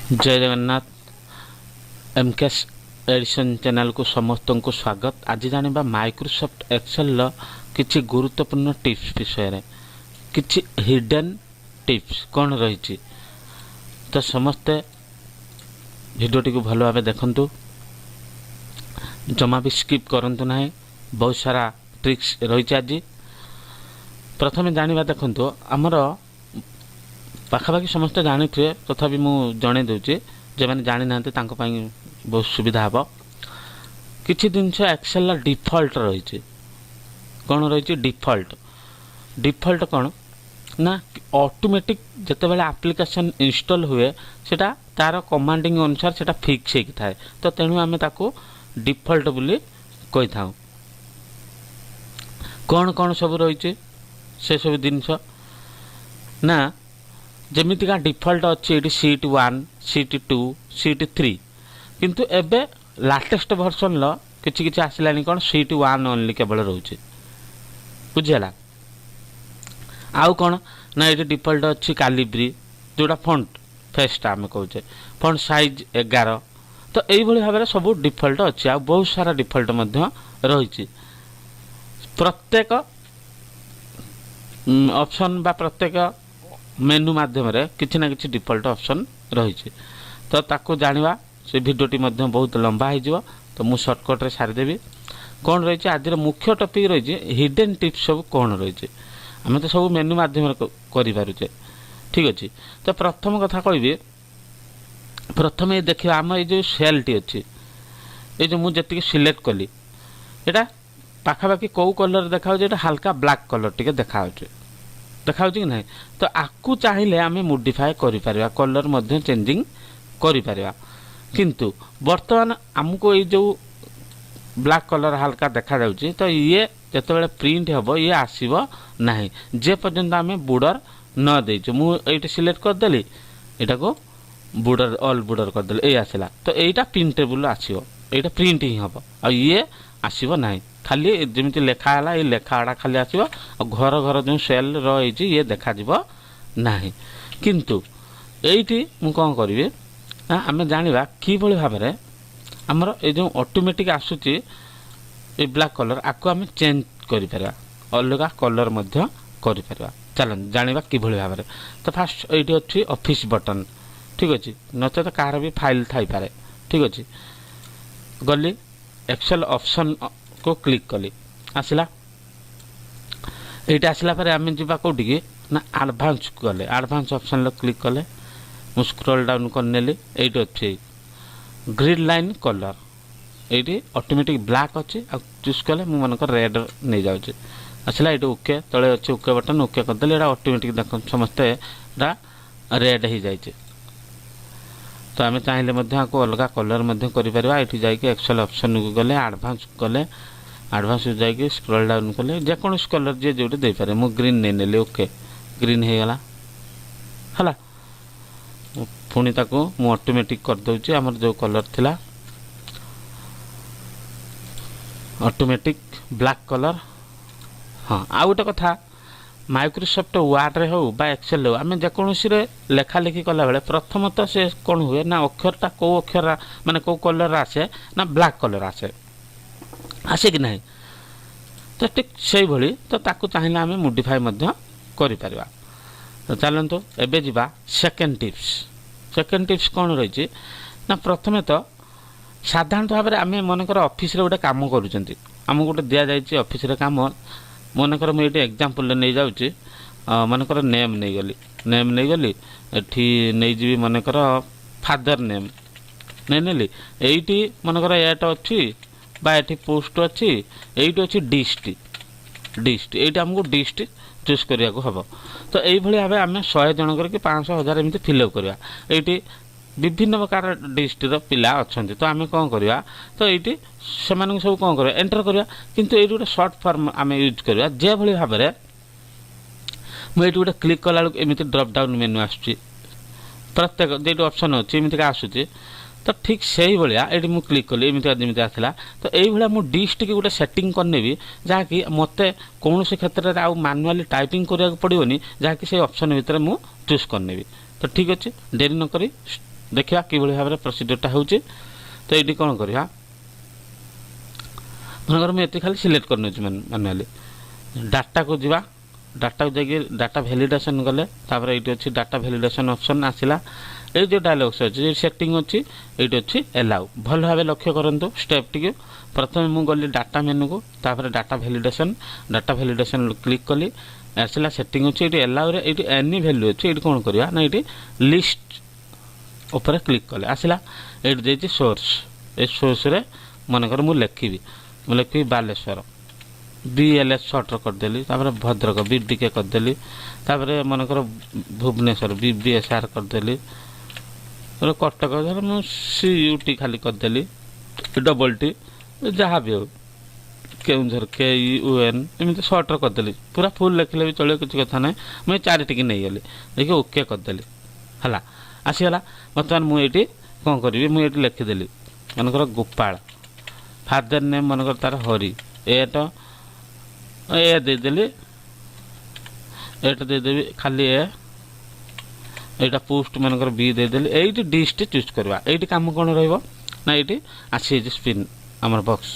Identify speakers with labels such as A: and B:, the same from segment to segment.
A: जय Jagannath addition channel को समस्त को स्वागत। आज जानिबा माइक्रोसॉफ्ट एक्सेल किछि गुरुत्वपूर्ण टिप्स विषय किछि हिडन टिप्स कौन रही। तो समस्ते भिडियोटी को भल भाव देखंतु, जमा भी स्किप करंतु नाही। बहुत सारा ट्रिक्स रही। आज प्रथम जानिबा देखंतु, आमर पाखापाखि समस्ते जानी थे, तथापि मु जणे दूची जे माने जानि नांते तांको पई बहुत सुविधा हबो। किछि दिनस एक्सेल डिफॉल्ट रही। कौन रही डिफॉल्ट कौन ना ऑटोमेटिक जते बेले एप्लिकेशन इंस्टॉल हुए सेटा तार कमांडिंग अनुसार सेटा फिक्स हे थाए। तो तेणु आमे ताको डिफॉल्ट बोली कहि थाउ। कौन कौन सब रही से सब जिनस ना जमीतिका डिफॉल्ट अच्छी ये सीट 1 सीट 2 सीट 3 किंतु एबे लाटेस्ट वर्जन लो किछि किछि आसिलानी कोन सीट 1 ओनली केवल रहउछि। बुझियला। आउ कोन ना ये डिफॉल्ट अच्छी कैलिब्री जोटा फॉन्ट फेस्टा आमे कहउछे फॉन्ट साइज 11। तो एई भली भाबरे सब डिफॉल्ट अच्छी। आ बहुत सारा डिफॉल्ट मध्य रहिछि। प्रत्येक ऑप्शन बा प्रत्येक मेनू माध्यम रे किछि ना किछि डिफॉल्ट ऑप्शन रही। तो ताको जानिबा से भिडियोटी मध्य बहुत लंबा हो जिवो। तो मु शॉर्टकट रे सारी देबी। कौन रही आज मुख्य टॉपिक रही हिडन टिप्स सब कौन रही। आम तो सब मेनू माध्यम रे करि पारुचे। ठीक अछि। तो प्रथम कथा कहबी, प्रथम ये देखिबा आम ये जो सेल टी अछि, ये जो मु जति सिलेक्ट कली एटा पाखापाखि कौ कलर देखाउ जे, एटा हल्का ब्लैक कलर टिके देखाउ कि नहीं। तो आकु चाहिए आम मोडिफाए करिपारिबा, कलर मध्य चेंजिंग करिपारिबा। किंतु वर्तमान आमको ये जो ब्लैक कलर हल्का देखा जाउची, तो ये जतबेले प्रिंट हबो ये आसीबो नाही जे पर्यंत आम बॉर्डर न देइछु। मु एटा सिलेक्ट कर देली, एटा को बॉर्डर ऑल बॉर्डर कर देली, ए आसिला। तो एटा प्रिंटेबल आसीबो, एटा प्रिंट ही हबो। आ ये आसीबो नाही, खाली जमिति लेखा हला ये लेखाड़ा खाली आसीबो। घर घर जो सेल रही ये देखा जीवो नाही। किंतु एइटी मु कोन करिवे ना आमे जानिबा कि भली भाबरे हमर ए जो ऑटोमेटिक आसुची ए ब्लैक कलर आको आमे चेंज करि परबा, अलगा कलर मध्य करि परबा। चलन जानिबा कि भली भाबरे। तो फास्ट एइटी अछि ऑफिस बटन। ठीक अछि। नचे तो कार भी फाइल थाई पारे। ठीक अछि। गली एक्सेल ऑप्शन को क्लिक कली, आसिला। एटा आसिला पर आमे जिबा कोठी की ना एडवांस गले, एडवांस ऑप्शन लो क्लिक कले, मु स्क्रॉल डाउन कर नेली। एइट अछि green line colour, eighty automatic black अछि। आ चूज कले मु मन को रेड नै जाउछि। आसिला एइट ओके तळे अछि ओके बटन ओके कर देले। एटा ऑटोमेटिक देखन समस्ते एटा रेड ही जाइछि। तो आम चाहिए को अलग कलर करा। ये जाकि एक्सेल ऑप्शन को गले, एडवांस गले, एडवांस जाकि स्क्रॉल डाउन कले, जेकोसी कलर जे जो दे पारे। मु ग्रीन नहीं नेली, ओके ग्रीन हो गला हला। पुणी ताको मु ऑटोमेटिक कर दउची हमर जो कलर थिला ऑटोमेटिक ब्लैक कलर। हाँ आ गोटे कथा, माइक्रोसॉफ्ट वर्ड रे हो बा एक्सेल हो आम जेकोसी लेखा लेखी कला बेले प्रथमतः से कौन हुए ना अक्षरटा कौ अक्षर माने कौ कलर आसे ना ब्लैक कलर आसे कि नहीं। तो ठीक से भली तो ताकू चाहिए आम मोडिफाई मध्य करि परिबा। तो चलंतु एबे जिबा सेकंड टिप्स। सेकंड टिप्स कौन रही ना, प्रथमे तो साधारणतः भाव आम मनकर ऑफिस रे गोटे काम करूचंती, आम गोटे दिया जायछि ऑफिस रे काम। मनकर मुझे एग्जांपल नहीं जाऊँगी, मनकर नेम नहीं गली एठी नहीं जीवी मनकर फादर नेम नहीं नेली। एठी मनकर एट अच्छी बा एठी पोस्ट अच्छी, एठी अच्छी डिस्ट एठी हमको डिस्ट चूज करिया को हबो। तो एई भली भाबे आमे 100 जन कर कि 500 1000 एमती फिलअप करवा। एठी विभिन्न प्रकार डिस्ट रो पिला अछंती। तो आमे कोन करवा, तो एठी सेमान सब कोन करवा एंटर करवा। किंतु एठी गोटे शॉर्ट फॉर्म आमे यूज करवा जे भली भाबरे मु एठी गोटे क्लिक कला एमती ड्रॉप डाउन मेनू आसुची, प्रत्येक जेटी ऑप्शन अछि एमती का आसुची। तो ठीक से ही भलिया एठी मु क्लिक कली एमती जेमती आथिला। तो एई भलिया मु डिस्ट के गोटे सेटिंग करनेबी जहा कि मते कोनोसी क्षेत्र रे आ मैनुअली टाइपिंग करिया पड़िबोनी, जहा कि से ऑप्शन भितर मु चूज करनेबी। तो ठीक अछि, देरी न करी देखा कि भाव में प्रोसीजरटा होची। तो ये कौन करवा मनकर मुझे खाली सिलेक्ट कर मैनुअली डाटा को जीवा डाटा को जाकि डाटा भैलिडेसन गले ये अच्छी डाटा भैलिडेसन ऑप्शन आसला ये जो डायलॉग्स अच्छी सेटिंग अच्छी ये अच्छी एलाउ भल भाव लक्ष्य करूँ स्टेप टी प्रथम मुझे गली डाटा मेनू को तापर डाटा भैलिडेसन क्लिक कली आसला सेटिंग अच्छी ये एलाउ ये एनी भैल्यू अच्छी ये कौन करवा ना ये लिस्ट ऊपर क्लिक कले आसला ये देती सोर्स ए सोर्स रे मनकर मुझे लिखी बालेश्वर BLS शॉर्टर करदेली भद्रक BDK करदेली मनकर भुवनेश्वर BBSR करदेली कटक CUT खाली करदेली डबल टी जहाँ भी हो केउंझर KEUN एमती शॉर्टर करदेली पूरा फुल लिखले भी चलो किसी कथा ना मुझे 4 टिकी नहीं गली देखिए ओके करदेली है आसीगला बर्तमान मुझे कौन करी मुझे लिखिदेली मनकर गोपाल फादर नेम मनकर तार हरि ए देदेली एटा देदेवी खाली एटा पोस्ट मनकर बी देदेली एटी डिस्ट चूज करवा एटी काम कौन रहा ये आसी स्पिन आमर बॉक्स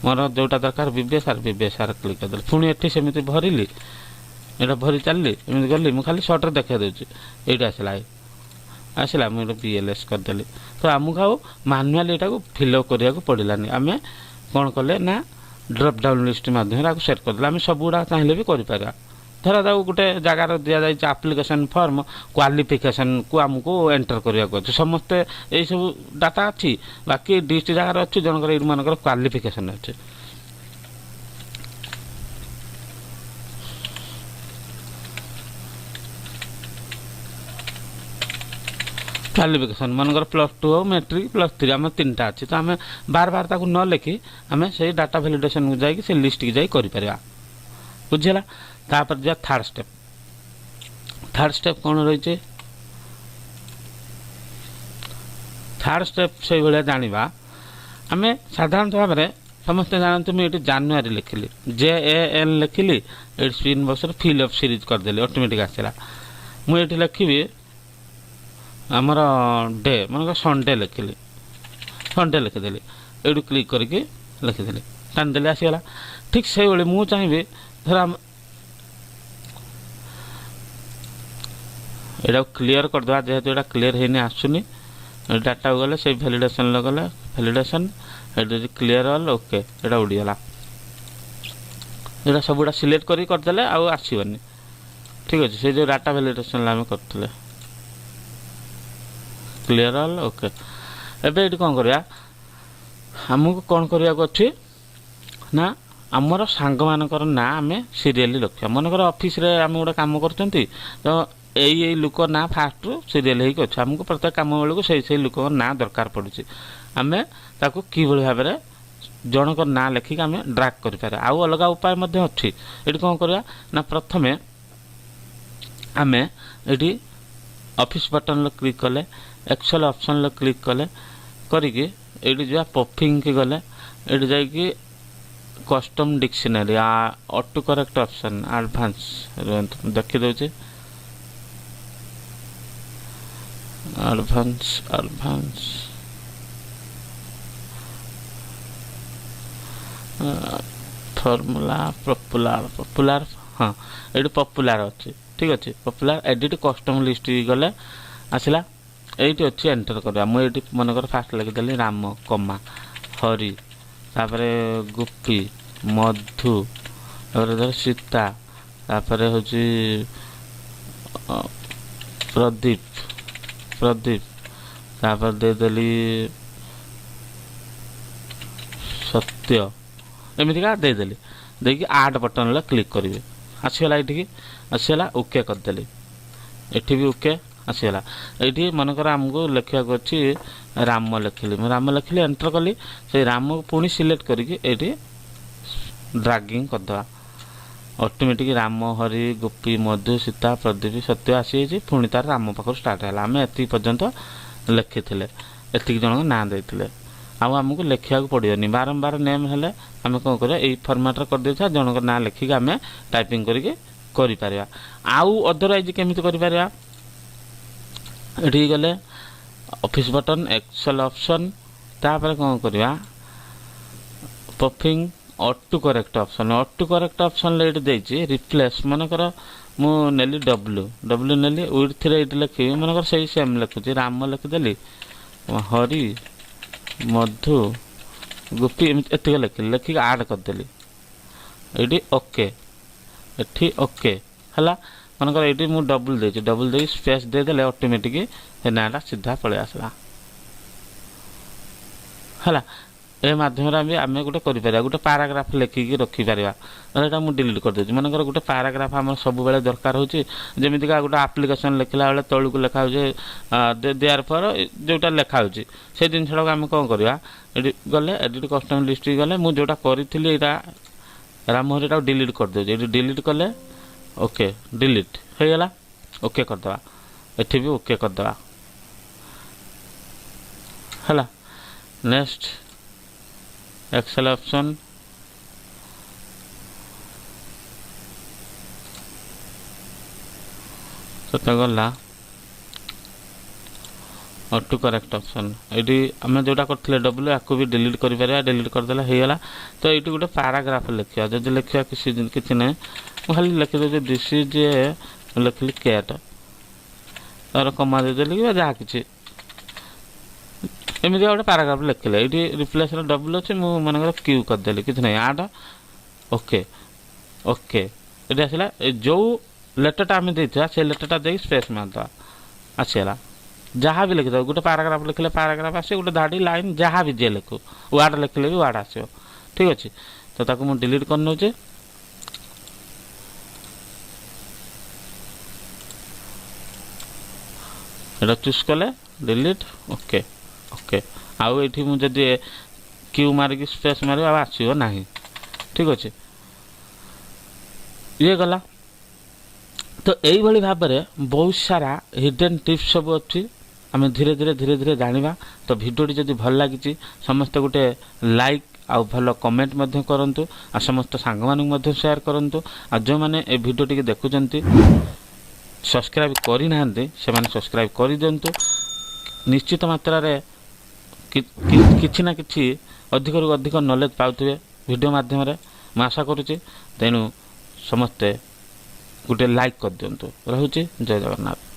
A: मोर जोटा दरकार बीबीएसआर क्लिक करदे पुणी एटी सेमती भरली एटा भरी चलली एमती गली मुझे खाली सर्टर देखा दूसरी ये आसला मुझे BLS करदेली तो आमको आउ मानुआली यहाँ फिलअप करने को पड़ानी आम कौन कले ना ड्रप डाउन लिस्ट मध्यम सेट करदे आम सब गुड़ा चाहिए भी कर धर ताको गोटे जगार दि जाए आप्लिकेसन फॉर्म क्वालिफिकेशन को आमको एंटर करने को समस्ते यही सब डाटा अच्छी बाकी डिस्ट जगार अच्छी जनकर ये मनकर क्वालिफिकेशन अच्छे क्वालिफिकेशन मनकर +2 हो मैट्रिक +3 आम 3टा अच्छी तो आम बार बार ताकू न लिखि आम से डाटा भैलिडेसन को जाकि से लिस्ट की जाई करि परिबा बुझिला तापर जा थर्ड स्टेप कौन रही थर्ड स्टेप से भाया जाना आम साधारण भाव में समस्ते जानते मुझे जानुरी लिखिली JAN लिखिली ये screen box fill up series करदेली ऑटोमेटिक आसला मुझे लिखी आमर डे मन संडे लिखिली संडे लिखिदेली ये क्लिक करके लिखिदेली टाणिदेली आसीगला ठीक से भाई मुझे चाहिए धर यहाँ क्लीयर करदे जेहेतु यहाँ क्लीयर होनी आसुनी डाटा गले से भैलिडेसन गले भैलिडेसन ये क्लीयर ऑल ओके यहाँ उड़ीगला यहाँ सब गुड़ा सिलेक्ट करदे आसबनी ठीक अच्छे से जो डाटा भैलिडेसन आम करते क्लीयर ऑल ओके एबे ये कौन करवा आमको कौन करने को अच्छी ना आमर सांग मानकर ना आम सीरियली रखा मनकर ऑफिस रे आम गोटे कम कर तो यही लोक ना फास्ट सीरियल हो अच्छे आमको प्रत्येक कम बेलू से लोक ना दरकार पड़ुଛି आम ताको कि भाव में जनक ना लिखिक आम ड्राग कर आउ अलग उपाय अच्छी ये कौन करवा ना प्रथमे आम ये ऑफिस बटन क्लिक कले एक्सेल ऑप्शन क्लिक कले करिके ये जो पफिंग की गले ये जाकि custom dictionary auto correct option advance देखी दौचे एडवांस फॉर्मूला पॉपुलर हाँ ये पॉपुलर अच्छे ठीक अच्छे पॉपुलर एडिट कस्टम लिस्ट गले आसला ये अच्छी एंटर करवा मुझे मनकर फास्ट लिखिदेली राम कमा हरि तापर गुप्पी मधु धर सीता तापर हूँ प्रदीप तापर देदेली सत्य एमतीका देदेली देखिए आड बटन क्लिक करेंगे आसगला ये आसगला ओके करदेली एटी भी ओके आसगला ये मनकर आमको लिखा अच्छी राम लिखिली एंटर कली से राम को पुणी सिलेक्ट करके ये ड्रागिंग करदे ऑटोमेटिक राम हरि गोपी मधु सीता प्रदीप सत्य आसी पुणी तार राम पाखर स्टार्ट है आम एति पर्यंत लिखी एतिक जन ना देते आमको लिखा पड़ोनी बारंबार नेम हेले आम कौन कर फर्माट कर दे जनक ना लिखिक आम टाइपिंग करके आउ अदरवाइज केमी कर ये गले ऑफिस बटन एक्सेल ऑप्शन तापर कौन करवा पफिंग ऑटो करेक्ट ऑप्शन लेट देछि रिप्लेस मन कर मु नेली डब्ल्यू नेली विड्थ रे इट लिखि मन कर सही सेम लिखुची राम लिखि देली हरि मधु गोपी एतिक लिखिक आड कर देली एटी ओके एठी ओके हला मनकर एटी मु डबल दे स्पेस दे देले ऑटोमेटिक हे नाटा सीधा पळे आसला हला ए माध्यम रे भी आमे गोटे करि परिया गोटे पैराग्राफ लिखि के रखि परिया एटा मु डिलीट कर देछि मनकर गोटे पैराग्राफ हमर सब बेले दरकार होछि जेमिति का गोटे एप्लीकेशन लिखला बेले तळु को लिखा होजे देयर फॉर जोटा लिखा होछि से दिन छडा आमे कोन करिया एडी गले एडिट कस्टम लिस्ट गले मु जोटा करिथिली एटा राम हरिटा डिलीट कर दे एडी डिलीट कले ओके डिलीट हो गला ओके कर दवा एठी भी ओके कर दवा हला नेक्स्ट एक्सेल ऑप्शन सता गला ऑटो करेक्ट ऑप्शन एडी आमे जोटा करथले डब्ल्यू याको भी डिलीट करि परिया डिलीट कर देला हे गला तो एटी गोटे पैराग्राफ लिखिया जदि लिखिया किछि नै खाली लिखि दे दिस इज लिखली कैट और कमा दे देली जा किछि एमिति गोटे पैराग्राफ लिखले एटी रिप्लेस रे डब्ल्यू अछि मु मानकर क्यू कर देली किछि नै आड ओके ओके एटी आसला जो लेटरटा आमे देथिया से लेटरटा दे स्पेस मारदा आछेला जहाँ भी लिखि दो गोटे पैराग्राफ लिखले पैराग्राफ आसे गोटे धाडी लाइन जहाँ भी जे लिखो वार्ड लिखले भी वार्ड आसे ठीक अछि तो ताको मु डिलीट कर नउचे एटा चूज कले डिलीट ओके ओके आउ एठी मु जदी क्यू मार के स्पेस मार आ आसीओ नाही ठीक अछि ये गला तो एई भली भाबरे बहुत सारा हिडन टिप्स सब अछि आमे धीरे धीरे जानिबा तो वीडियो जदि भल लागिछि समस्त गोटे लाइक आ भलो कमेंट मध्य करंतु आ समस्त सांग मानक मध्य शेयर करंतु आ जो माने ए वीडियो टिके देखुचंती सब्सक्राइब करि नाहंती से माने सब्सक्राइब करि दंतु निश्चित मात्रा रे किछि ना किछि अधिक रु अधिक नॉलेज पाउथिबे वीडियो माध्यम रे म आशा करूछि तेनु समस्त गोटे लाइक कर दिंतु रहुछि जय जगन्नाथ।